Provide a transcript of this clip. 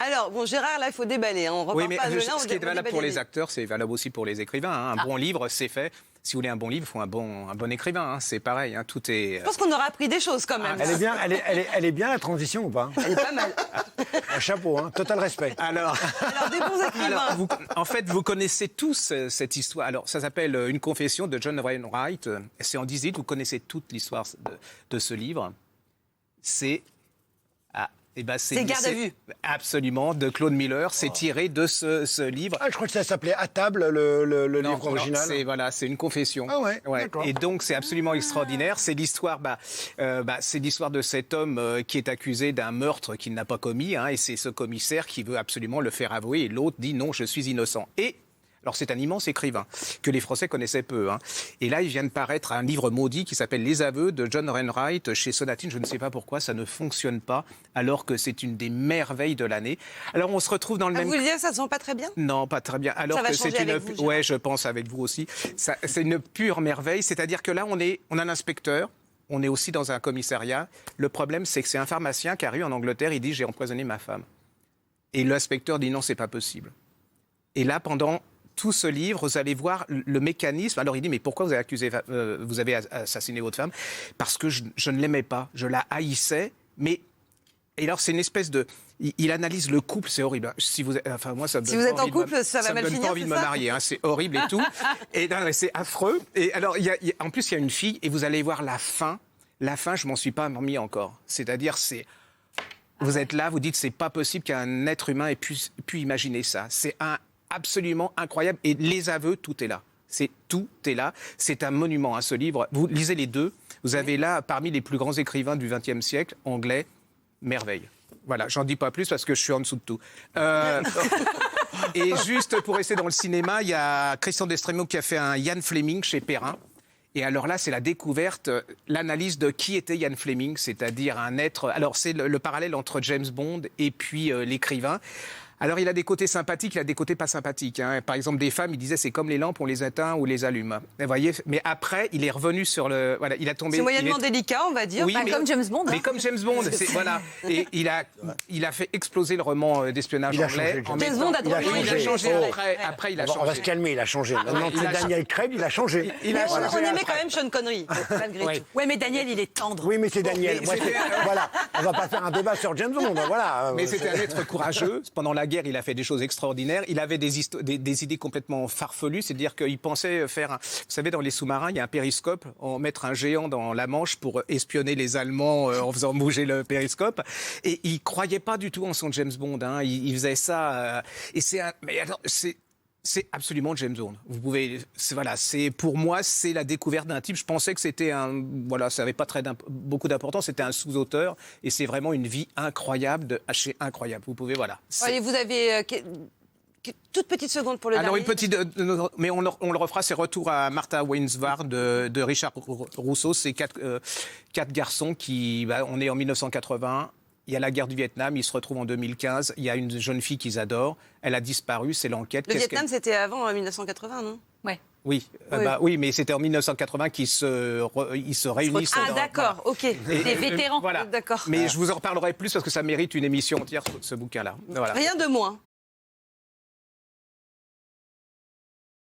Alors, bon, Gérard, là, il faut déballer. On repart Oui, mais pas de là, ce qui est valable pour les acteurs, c'est valable aussi pour les écrivains. Hein. Un bon livre, c'est fait. Si vous voulez un bon livre, il faut un bon écrivain. Hein. C'est pareil, hein. Tout est... Je pense qu'on aura appris des choses quand même. Elle est bien la transition ou pas? Elle est pas mal. Un chapeau, hein. Total respect. Alors, Des bons écrivains. en fait, vous connaissez tous cette histoire. Alors, ça s'appelle Une confession de John Wainwright. C'est en 18, vous connaissez toute l'histoire de ce livre. C'est... c'est Garde à vue. Absolument, de Claude Miller. C'est tiré de ce livre. Ah, je crois que ça s'appelait À table, le livre original. C'est une confession. Ah ouais, d'accord. Et donc, c'est absolument extraordinaire. C'est l'histoire de cet homme qui est accusé d'un meurtre qu'il n'a pas commis. Hein, et c'est ce commissaire qui veut absolument le faire avouer. Et l'autre dit non, je suis innocent. Alors, c'est un immense écrivain que les Français connaissaient peu. Hein. Et là, il vient de paraître un livre maudit qui s'appelle Les aveux de John Wainwright chez Sonatine. Je ne sais pas pourquoi ça ne fonctionne pas, alors que c'est une des merveilles de l'année. Alors, on se retrouve dans le même... Vous voulez dire que ça ne se vend pas très bien? Non, pas très bien. Alors ça va que changer c'est une... avec vous, ouais, je pense avec vous aussi. C'est une pure merveille. C'est-à-dire que là, on a un inspecteur. On est aussi dans un commissariat. Le problème, c'est que c'est un pharmacien qui arrive en Angleterre. Il dit « j'ai empoisonné ma femme ». Et l'inspecteur dit « non, c'est pas possible ». Et là, pendant tout ce livre, vous allez voir le mécanisme. Alors il dit, mais pourquoi vous avez assassiné votre femme? Parce que je ne l'aimais pas, je la haïssais. Et alors c'est une espèce de... Il analyse le couple, c'est horrible. Si vous êtes en couple, ça va mal finir, me donne pas envie de me marier, hein, c'est horrible et tout. Et non, c'est affreux. Et alors, en plus, il y a une fille, et vous allez voir la fin. La fin, je m'en suis pas remis encore. C'est-à-dire, vous êtes là, vous dites, c'est pas possible qu'un être humain ait pu imaginer ça. C'est absolument incroyable. Et les aveux, tout est là. Tout est là. C'est un monument, hein, ce livre. Vous lisez les deux. Vous avez là, parmi les plus grands écrivains du XXe siècle, anglais, merveille. Voilà, j'en dis pas plus parce que je suis en dessous de tout. Et juste pour rester dans le cinéma, il y a Christian Destremaux qui a fait un Ian Fleming chez Perrin. Et alors là, c'est la découverte, l'analyse de qui était Ian Fleming, c'est-à-dire un être... Alors, c'est le parallèle entre James Bond et puis l'écrivain. Alors, il a des côtés sympathiques, il a des côtés pas sympathiques. Hein. Par exemple, des femmes, il disait, c'est comme les lampes, on les éteint ou les allume. Vous voyez, mais après, il est revenu sur le... Voilà, il a tombé... C'est moyennement délicat, on va dire. Oui, comme James Bond. Mais comme James Bond, voilà. Et il a fait exploser le roman d'espionnage anglais. James Bond il a changé après, il a changé. On va se calmer, il a changé. Maintenant, c'est Daniel Craig, il a changé. On aimait quand même Sean Connery, malgré tout. Ouais, mais Daniel, il est tendre. Oui, mais c'est Daniel. Voilà, on va pas faire un débat sur James Bond. Voilà. Mais c'était un être courageux. Pendant la guerre, il a fait des choses extraordinaire. Il avait des idées complètement farfelues, c'est-à-dire qu'il pensait faire... Vous savez, dans les sous-marins, il y a un périscope, mettre un géant dans la Manche pour espionner les Allemands en faisant bouger le périscope. Et il ne croyait pas du tout en son James Bond. Hein. Il faisait ça... et c'est absolument James Bond. Vous pouvez, pour moi, c'est la découverte d'un type. Je pensais que c'était ça n'avait pas beaucoup d'importance. C'était un sous-auteur, et c'est vraiment une vie incroyable de haché incroyable. Vous pouvez, voilà. Allez, vous avez toute petite seconde pour le alors dernier. une petite, mais on le refera. C'est Retour à Martha Waynesvard de Richard Rousseau. C'est quatre garçons qui, on est en 1980. Il y a la guerre du Vietnam, ils se retrouvent en 2015. Il y a une jeune fille qu'ils adorent. Elle a disparu, c'est l'enquête. Le Vietnam, c'était avant 1980, non? Ouais. Oui, mais c'était en 1980 qu'ils se réunissent. Ah, d'accord, ok. Des vétérans. Voilà. D'accord. Mais je vous en reparlerai plus parce que ça mérite une émission entière, ce bouquin-là. Voilà. Rien de moins.